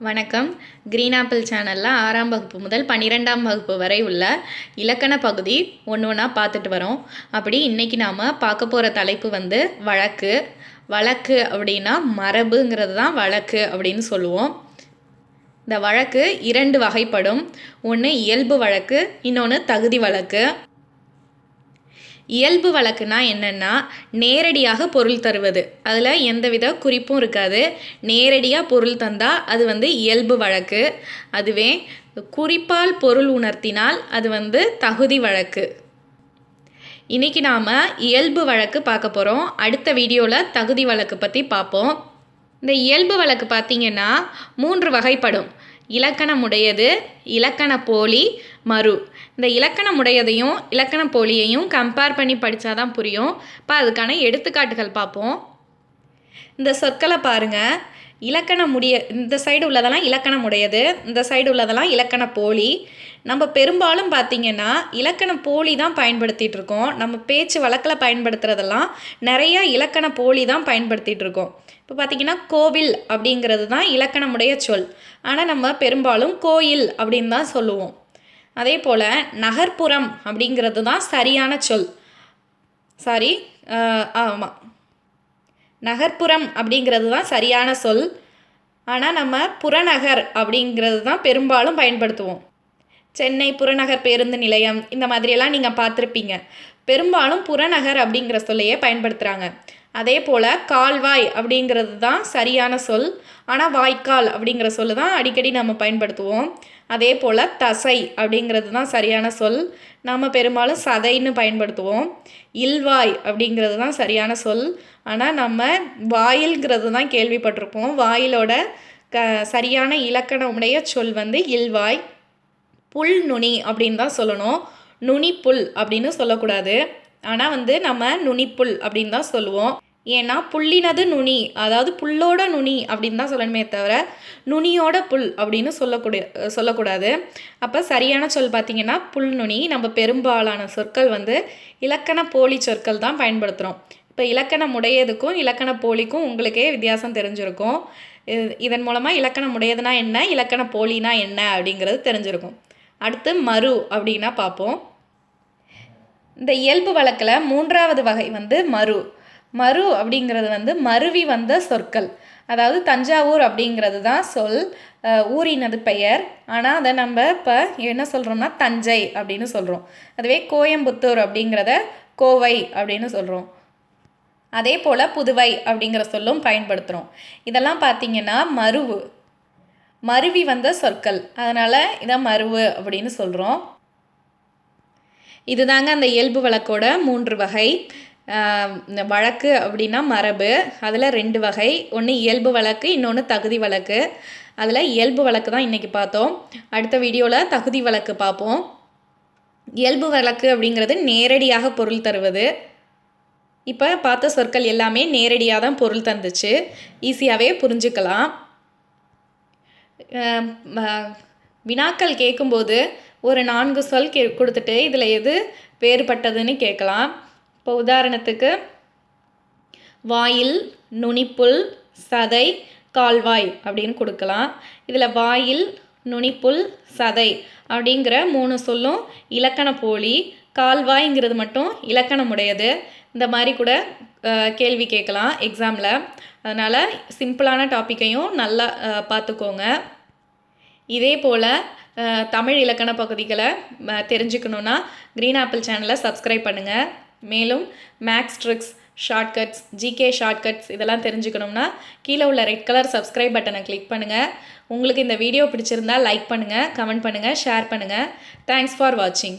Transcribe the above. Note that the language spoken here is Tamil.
வணக்கம். கிரீன் ஆப்பிள் சேனலில் 6ஆம் வகுப்பு முதல் 12ஆம் வகுப்பு வரை உள்ள இலக்கண பகுதி ஒன்று பார்த்துட்டு வரோம். அப்படி இன்றைக்கி நாம் பார்க்க போகிற தலைப்பு வழக்கு. வழக்கு அப்படின்னா மரபுங்கிறது தான் வழக்கு அப்படின்னு சொல்லுவோம். இந்த வழக்கு 2 வகைப்படும். ஒன்று இயல்பு வழக்கு, இன்னொன்று தகுதி வழக்கு. இயல்பு வழக்குனா என்னென்னா நேரடியாக பொருள் தருவது, அதில் எந்தவித குறிப்பும் இருக்காது. நேரடியாக பொருள் தந்தால் அது இயல்பு வழக்கு. அதுவே குறிப்பால் பொருள் உணர்த்தினால் அது தகுதி வழக்கு. இன்றைக்கி நாம் இயல்பு வழக்கு பார்க்க போகிறோம். அடுத்த வீடியோவில் தகுதி வழக்கு பற்றி பார்ப்போம். இந்த இயல்பு வழக்கு பார்த்திங்கன்னா 3 வகைப்படும். இலக்கணமுடையது, இலக்கண போலி, மறு. இந்த இலக்கணமுடையதையும் இலக்கண போலியையும் கம்பேர் பண்ணி படித்தா தான் புரியும். இப்போ அதுக்கான எடுத்துக்காட்டுகள் பார்ப்போம். இந்த சொற்களை பாருங்கள். இந்த சைடு உள்ளதெல்லாம் இலக்கணமுடையது, இந்த சைடு உள்ளதெல்லாம் இலக்கண போலி. நம்ம பெரும்பாலும் பார்த்திங்கன்னா இலக்கண போலி தான் பயன்படுத்திகிட்டு இருக்கோம். நம்ம பேச்சு வழக்கில் பயன்படுத்துகிறதெல்லாம் நிறையா இலக்கண போலி தான் பயன்படுத்திகிட்டு இருக்கோம். இப்போ பார்த்திங்கன்னா கோவில் அப்படிங்கிறது தான் இலக்கணமுடைய சொல். ஆனால் நம்ம பெரும்பாலும் கோயில் அப்படின்னு தான் சொல்லுவோம். அதே போல் நகர்ப்புறம் அப்படிங்கிறது தான் சரியான சொல். ஆமாம், நகர்ப்புறம் அப்படிங்கிறது தான் சரியான சொல். ஆனால் நம்ம புறநகர் அப்படிங்கிறது தான் பெரும்பாலும் பயன்படுத்துவோம். சென்னை புறநகர் பேருந்து நிலையம் இந்த மாதிரியெல்லாம் நீங்கள் பார்த்துருப்பீங்க. பெரும்பாலும் புறநகர் அப்படிங்கிற சொல்லையே பயன்படுத்துகிறாங்க. அதே போல் கால்வாய் அப்படிங்கிறது தான் சரியான சொல். ஆனால் வாய்க்கால் அப்படிங்கிற சொல்லு தான் அடிக்கடி நம்ம பயன்படுத்துவோம். அதே போல் தசை அப்படிங்கிறது தான் சரியான சொல். நாம் பெரும்பாலும் சதைன்னு பயன்படுத்துவோம். இல்வாய் அப்படிங்கிறது தான் சரியான சொல். ஆனால் நம்ம வாயில்ங்கிறது தான் கேள்விப்பட்டிருப்போம். வாயிலோட சரியான இலக்கணமுடைய சொல் இல்வாய். புல் நுனி அப்படின்னு தான் சொல்லணும். நுனிப்புல் அப்படின்னு சொல்லக்கூடாது. ஆனால் நம்ம நுனிப்புல் அப்படின்னு தான் சொல்லுவோம். ஏன்னா புல்லினது நுனி, அதாவது புல்லோட நுனி அப்படின்னு தான் சொல்லணுமே தவிர நுனியோட புல் அப்படின்னு சொல்லக்கூடாது. அப்போ சரியான சொல் பார்த்திங்கன்னா புல் நுனி. நம்ம பெரும்பாலான சொற்கள் இலக்கண போலி சொற்கள் தான் பயன்படுத்துகிறோம். இப்போ இலக்கணமுடையதுக்கும் இலக்கண போலிக்கும் உங்களுக்கே வித்தியாசம் தெரிஞ்சிருக்கும். இதன் மூலமாக இலக்கணமுடையதுனா என்ன, இலக்கண போலினா என்ன அப்படிங்கிறது தெரிஞ்சிருக்கும். அடுத்து மறு அப்படின்னா பார்ப்போம். இந்த இயல்பு வழக்கில் 3வது வகை மறு. மறு அப்படிங்கிறது மருவி வந்த சொற்கள். அதாவது தஞ்சாவூர் அப்படிங்கிறது தான் சொல், ஊரினது பெயர். ஆனால் அதை நம்ம இப்போ என்ன சொல்கிறோம்னா தஞ்சை அப்படின்னு சொல்கிறோம். அதுவே கோயம்புத்தூர் அப்படிங்கிறத கோவை அப்படின்னு சொல்கிறோம். அதே போல் புதுவை அப்படிங்கிற சொல்லும் பயன்படுத்துகிறோம். இதெல்லாம் பார்த்திங்கன்னா மருவி வந்த சொற்கள். அதனால் இதை மருவு அப்படின்னு சொல்கிறோம். இதுதாங்க அந்த இயல்பு வழக்கோட 3 வகை. வழக்கு அப்படின்னா மரபு. அதில் 2 வகை. ஒன்று இயல்பு வழக்கு, இன்னொன்று தகுதி வழக்கு. அதில் இயல்பு வழக்கு தான் இன்றைக்கி பார்த்தோம். அடுத்த வீடியோவில் தகுதி வழக்கு பார்ப்போம். இயல்பு வழக்கு அப்படிங்கிறது நேரடியாக பொருள் தருவது. இப்போ பார்த்த சொற்கள் எல்லாமே நேரடியாக தான் பொருள் தந்துச்சு. ஈஸியாகவே புரிஞ்சுக்கலாம். வினாக்கள் கேட்கும்போது ஒரு 4 சொல் கொடுத்துட்டு இதில் எது வேறுபட்டதுன்னு கேட்கலாம். இப்போ உதாரணத்துக்கு வாயில், நுனிப்புல், சதை, கால்வாய் அப்படின்னு கொடுக்கலாம். இதில் வாயில், நுனிப்புல், சதை அப்படிங்கிற 3 சொல்லும் இலக்கண போலி. கால்வாய்ங்கிறது மட்டும் இலக்கணமுடையது. இந்த மாதிரி கூட கேள்வி கேட்கலாம் எக்ஸாமில். அதனால் சிம்பிளான டாப்பிக்கையும் நல்லா பார்த்துக்கோங்க. இதே போல் தமிழ் இலக்கண பகுதிகளை தெரிஞ்சுக்கணுன்னா கிரீன் ஆப்பிள் சேனலை சப்ஸ்கிரைப் பண்ணுங்கள். மேலும் maths tricks, shortcuts, GK shortcuts இதெல்லாம் தெரிஞ்சுக்கணும்னா கீழே உள்ள ரெட் கலர் சப்ஸ்கிரைப் பட்டனை கிளிக் பண்ணுங்கள். உங்களுக்கு இந்த வீடியோ பிடிச்சிருந்தால் லைக் பண்ணுங்கள், கமெண்ட் பண்ணுங்கள், ஷேர் பண்ணுங்கள். தேங்க்ஸ் ஃபார் வாட்சிங்.